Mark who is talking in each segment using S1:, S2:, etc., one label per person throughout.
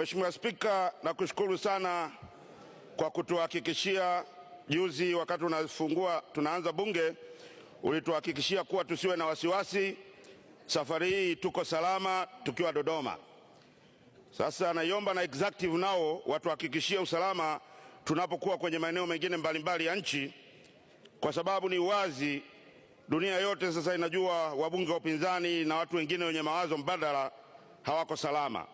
S1: Mheshimiwa Spika, nakushukuru sana kwa kutuhakikishia juzi wakati tunaanza bunge, ulituhakikishia kuwa tusiwe na wasiwasi. Safari hii tuko salama tukiwa Dodoma. Sasa naiomba na executive nao watuhakikishie usalama tunapokuwa kwenye maeneo mengine mbalimbali ya nchi, kwa sababu ni wazi dunia yote sasa inajua wabunge wa upinzani na watu wengine wenye mawazo mbadala hawako salama.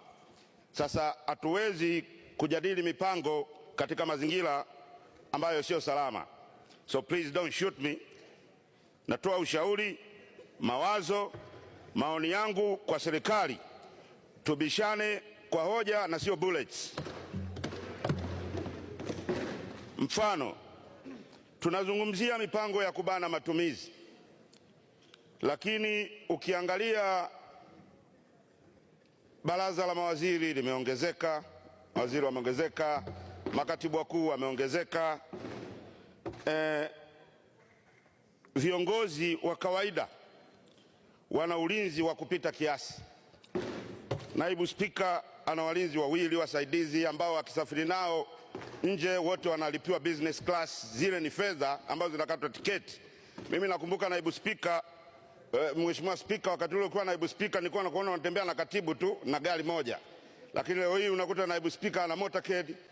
S1: Sasa hatuwezi kujadili mipango katika mazingira ambayo sio salama. So please don't shoot me. Natoa ushauri, mawazo, maoni yangu kwa serikali. Tubishane kwa hoja na sio bullets. Mfano, tunazungumzia mipango ya kubana matumizi, lakini ukiangalia baraza la mawaziri limeongezeka, mawaziri wameongezeka, makatibu wakuu wameongezeka, viongozi wa kawaida wana ulinzi wa kupita kiasi. Naibu Spika ana walinzi wawili wasaidizi ambao akisafiri nao nje wote wanalipiwa business class, zile ni fedha ambazo zinakatwa tiketi. Mimi nakumbuka Naibu Spika, Mheshimiwa Spika, wakati ule ukiwa Naibu Spika nilikuwa nakuona unatembea na katibu tu na gari moja, lakini leo hii unakuta Naibu Spika ana motorcade,